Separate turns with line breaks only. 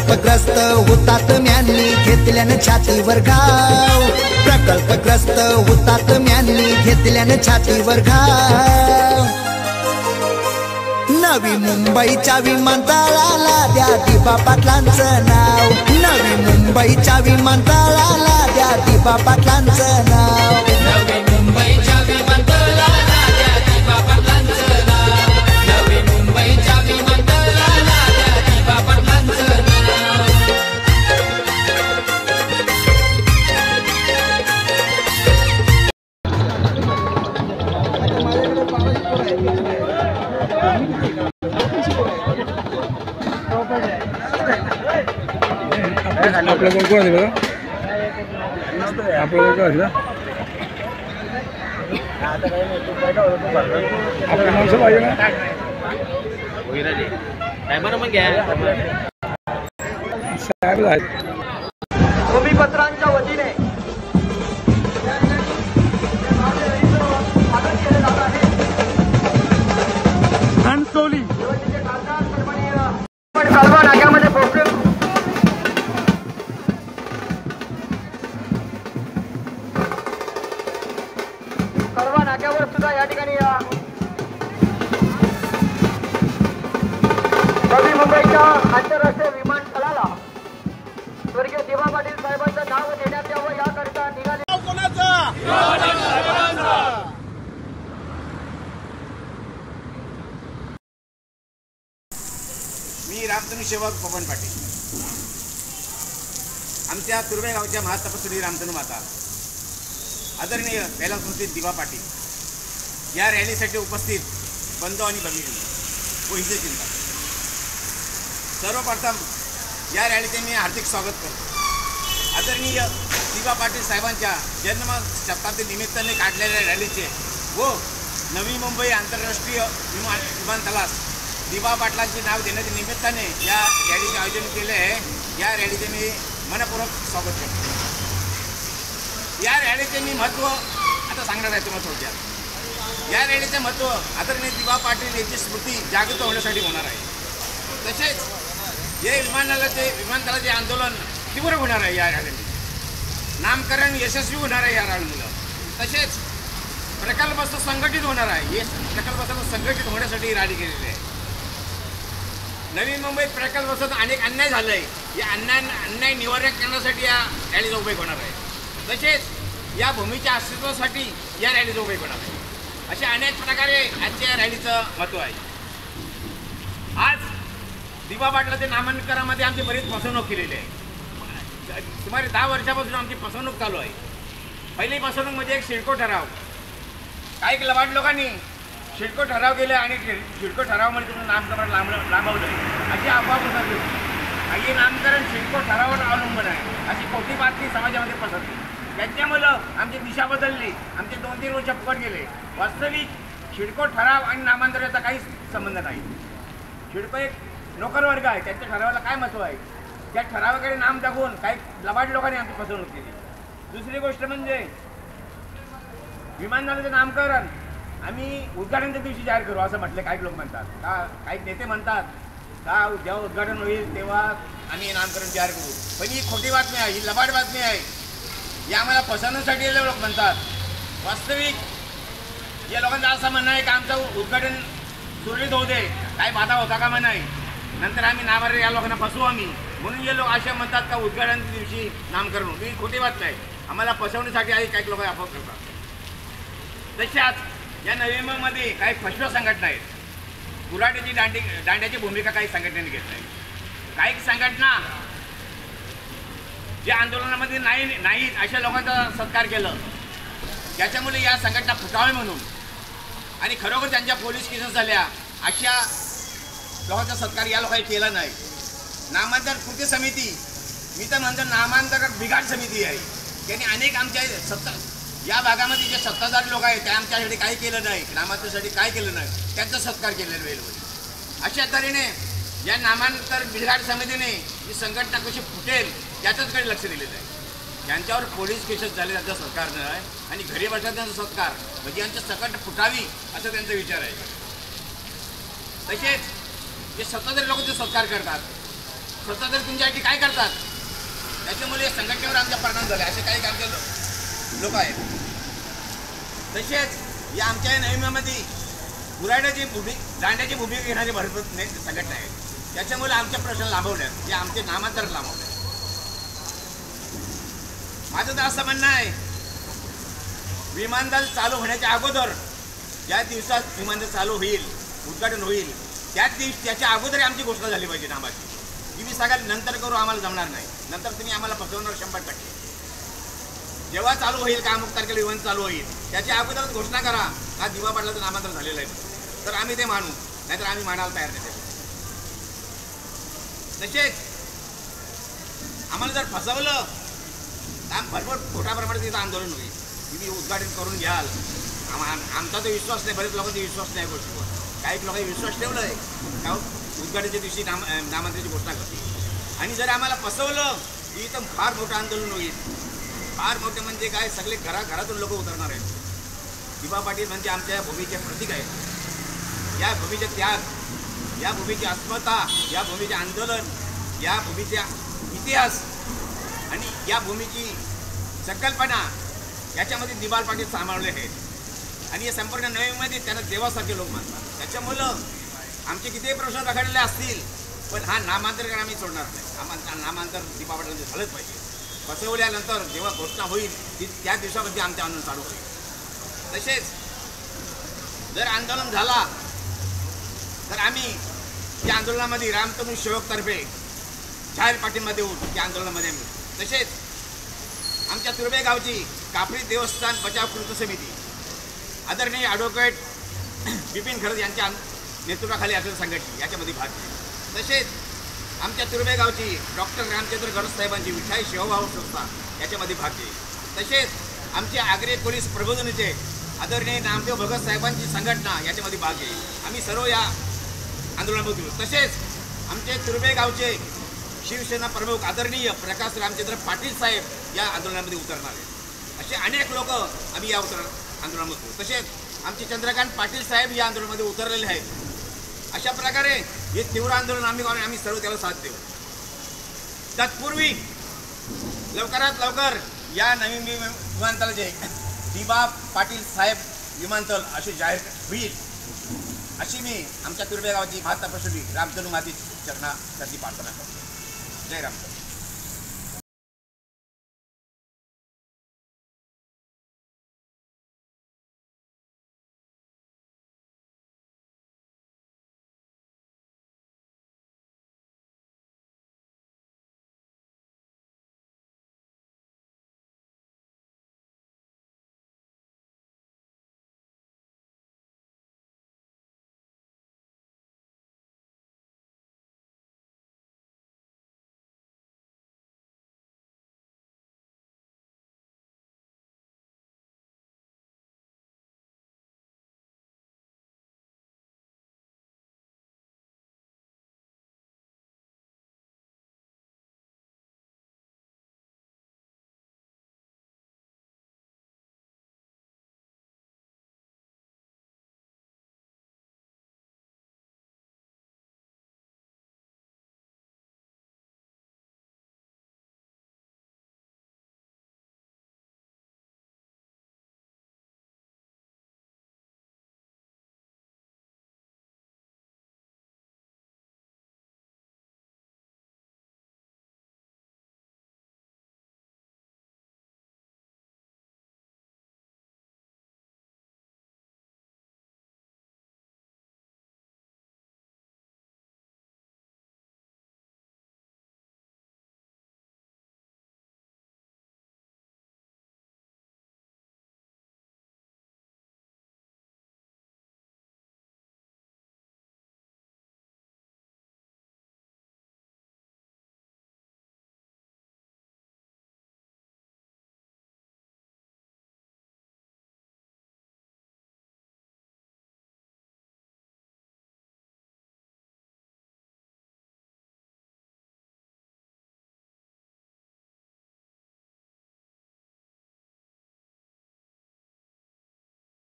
प्रकल्पग्रस्त हुतात्म्यांनी घेतल्यानं छातीवर घाव, प्रकल्पग्रस्त हुतात्म्यांनी घेतल्यानं छातीवर घाव। नवी मुंबईच्या विमानतळाला द्या दिबा पाटलांचं नाव, नवी मुंबईच्या विमानतळाला द्या दिबा पाटलांचं नाव,
नवी मुंबईच्या विमानतळाला द्या दिबा पाटलांचं नाव, नवी मुंबईच्या विमानतळाला द्या दिबा पाटलांचं नाव।
आपलं कोण कोण आहे बघा, आपलं कोण आहे आपल्या माणसं पाहिजे ना साहेब आहेत
भूमिपत्रांच्या वतीने
घनसोली
कालवा नाक्यामध्ये पोहोचले। कालवा नाक्यावर सुद्धा या ठिकाणी नवी मुंबईच्या आंतरराष्ट्रीय विमानतळाला स्वर्गीय दिबा पाटील साहेबांचं नाव देण्यात यावं याकरिता निघाले।
मी रामधनु सेवक पवन पाटील, आमच्या तुर्भे गावच्या महातपस्वी रामधनु माता आदरणीय कैलासमूर्ती दिबा पाटील या रॅलीसाठी उपस्थित बंधू आणि भगिनी व हिंदू चिंता, सर्वप्रथम या रॅलीचे मी हार्दिक स्वागत करतो। आदरणीय दिबा पाटील साहेबांच्या जन्म शताब्दी निमित्ताने काढलेल्या रॅलीचे व नवी मुंबई आंतरराष्ट्रीय विमानतळास दिबा पाटलांचे नाव देण्याच्या निमित्ताने या रॅलीचे आयोजन केले आहे। या रॅलीचे मी मनपूर्वक स्वागत करतो। या रॅलीचे मी महत्त्व आता सांगणार आहे तुम्हाला थोडक्यात। या रॅलीचे महत्त्व आदरणीय दिबा पाटील यांची स्मृती जागृत होण्यासाठी होणार आहे। तसेच हे विमानतळाचे आंदोलन तीव्र होणार आहे। या रॅलीने नामकरण यशस्वी होणार आहे। या रॅलीमुळे तसेच प्रकल्पस्थ संघटित होणार आहे। हे प्रकल्पस्थ संघटित होण्यासाठी ही रॅली केलेली आहे। नवी मुंबईत प्रकल्पस्थ अनेक अन्याय झाले आहे। या अन्याय निवारण करण्यासाठी या रॅलीचा उपयोग होणार आहे। तसेच या भूमीच्या अस्तित्वासाठी या रॅलीचा उपयोग होणार आहे। अशा अनेक प्रकारे आजच्या रॅलीचं महत्त्व आहे। आज दिबा पाटलाच्या नामांकनामध्ये आमची बरीच फसवणूक केलेली आहे। सुमारे 10 वर्षापासून आमची फसवणूक चालू आहे। पहिली फसवणूक म्हणजे एक सिडको ठराव, काही लबाड लोकांनी सिडको ठराव केले आणि सिडको ठरावामध्ये तुमचं नामकरण लांबवलं अशी अफवा पसरली। हे नामकरण सिडको ठरावावर अवलंबून आहे अशी खोटी बातमी समाजामध्ये पसरली। त्याच्यामुळं आमची दिशा बदलली, आमचे 2-3 वर्ष फुकट गेले। वास्तविक सिडको ठराव आणि नामांतराचा काहीच संबंध नाही। सिडको एक नोकरवर्ग आहे, त्यांच्या ठरावाला काय महत्त्व आहे? त्या ठरावाकडे नाम दाखवून काही लबाड लोकांनी आमची फसवणूक केली। दुसरी गोष्ट म्हणजे विमानतळाचं नामकरण आम्ही उद्घाटनाच्या दिवशी जाहीर करू असं म्हटलं काही लोक म्हणतात, काही नेते म्हणतात का जेव्हा उद्घाटन होईल तेव्हा आम्ही नामकरण जाहीर करू। पण ही खोटी बातमी आहे, ही लबाड बातमी आहे। या आम्हाला फसवण्यासाठी लोक म्हणतात। वास्तविक या लोकांचं असं म्हणणं आहे की आमचं उद्घाटन सुरळीत होऊ दे, काही बाधा होता कामा नाही, नंतर आम्ही नावावर या लोकांना फसवू आम्ही, म्हणून हे लोक असे म्हणतात का उद्घाटनाच्या दिवशी नामकरण होऊ। ही खोटी बातमी आहे। आम्हाला फसवण्यासाठी आधी काही लोक अफवा करतात। तशाच या नवी मुंबईमध्ये काही फसव्या संघटना आहेत। गुराढ्याची दांड्याची भूमिका काही संघटनेने घेतली आहे। काही संघटना ज्या आंदोलनामध्ये नाहीत अशा लोकांचा सत्कार केलं, ज्याच्यामुळे या संघटना फुटावे म्हणून आणि खरोखर त्यांच्या पोलीस केसेस झाल्या अशा लोकांचा सत्कार या लोकांनी केला नाही। नामांतर कृती समिती, मी तर म्हणतो नामांतर बिघाड समिती आहे, त्यांनी अनेक आमच्या या भागामध्ये जे सत्ताधार लोक आहेत त्या आमच्यासाठी काही केलं नाही, नामांतरासाठी काय केलं नाही, त्यांचा सत्कार केलेला वेळेवर। अशा तऱ्हेने या नामांतर बिघाड समितीने ही संघटना कशी फुटेल याच्याकडे लक्ष दिलेलं आहे। यांच्यावर पोलीस केसेस झाले त्यांचा सत्कार नाही आणि घरी बसल्या त्यांचा सत्कार म्हणजे यांची सकट फुटावी असा त्यांचा विचार आहे। तसेच जे सत्ताधारी लोक जे सत्कार करतात, स्वतः तरी तुमच्यासाठी काय करतात? त्याच्यामुळे संघटनेवर आमच्या परिणाम झाले. असे काही आमचे लोक आहेत. तसेच या आमच्या नवीमध्ये गुराड्याची दांड्याची भूमिका घेणारे भरपूर संघटना आहेत. त्याच्यामुळे आमच्या प्रश्न लांबवल्यात, जे आमचे नामांतर लांबवले. माझं तर असं म्हणणं आहे, विमानतळ चालू होण्याच्या अगोदर ज्या दिवसात विमानतळ चालू होईल, उद्घाटन होईल, त्याच दिवशी त्याच्या अगोदर आमची घोषणा झाली पाहिजे नामाची. तुम्ही सांगाल नंतर करू, आम्हाला जमणार नाही. नंतर तुम्ही आम्हाला फसवणार 100%. जेव्हा चालू होईल का अमुक तारखेला विमान चालू होईल त्याच्या अगोदरच घोषणा करा का दिवा पाटलाचं नामांतर झालेलं आहे, तर आम्ही ते मानू, नाहीतर आम्ही मानायला तयार नाही. तसेच आम्हाला जर फसवलं तर भरपूर मोठ्या प्रमाणात तिथं आंदोलन होईल. तुम्ही उद्घाटन करून घ्याल, आमचा तो विश्वास नाही, बरेच लोकांचा विश्वास नाही गोष्टीवर. काही लोकांनी विश्वास ठेवला आहे का उद्घाटनाच्या दिवशी नामांतराची घोषणा करते. आणि जर आम्हाला फसवलं की इथं फार मोठं आंदोलन होईल. फार मोठे म्हणजे काय, सगळे घरातून लोक उतरणार आहेत. दिबा पाटील म्हणजे आमच्या भूमीचे प्रतीक आहेत. या भूमीचे त्याग, या भूमीची अस्मिता, या भूमीचे आंदोलन, या भूमीचा इतिहास आणि या भूमीची संकल्पना याच्यामध्ये दिबा पाटील सामावले आहेत. आणि या संपूर्ण नवीमध्ये त्यांना देवासारखे लोक मानतात. त्याच्यामुळं आमचे कितीही प्रश्न रखडलेले असतील, पण हा नामांतर आम्ही सोडणार नाही. नामांतर दिबा पाटील झालंच पाहिजे. फसवल्यानंतर जेव्हा घोषणा होईल त्या दिवसामध्ये आमचे आंदोलन चालू होईल. तसेच जर आंदोलन झाला तर आम्ही त्या आंदोलनामध्ये रामतनू सेवकतर्फे जाहीर पाठिंबा देऊ त्या आंदोलनामध्ये आम्ही. तसेच आमच्या तुर्बे गावची कापरी देवस्थान बचाव कृती समिती आदरणीय ॲडव्होकेट बिपिन खरद यांच्या नेतृत्वाखाली असलेली संघटना याच्यामध्ये भाग घेईल. तसेच आमच्या तुर्बे गावची डॉक्टर रामचंद्र गरज साहेबांची विठाई सेवाभाव संस्था याच्यामध्ये भाग घेईल. तसेच आमचे आग्रे पोलीस प्रबोधनीचे आदरणीय नामदेव भगत साहेबांची संघटना याच्यामध्ये भाग घेईल. आम्ही सर्व या आंदोलनामध्ये घेऊ. तसेच आमचे तुर्बे गावचे शिवसेना प्रमुख आदरणीय प्रकाश रामचंद्र पाटील साहेब या आंदोलनामध्ये उतरणार आहेत. असे अनेक लोक आम्ही या आंदोलनामध्ये घेऊ. तसेच आमचे चंद्रकांत पाटील साहेब या आंदोलनामध्ये उतरलेले आहेत. अशा प्रकारे हे तीव्र आंदोलन आम्ही सर्व त्याला साथ देऊ. तत्पूर्वी लवकरात लवकर या नवीन विमानतळाचे दिबा पाटील साहेब विमानतळ असे जाहीर होईल अशी मी आमच्या तुर्बे गावाची माता प्रसुडी रामतनू माती चरणासाठी प्रार्थना करतो. जय राम.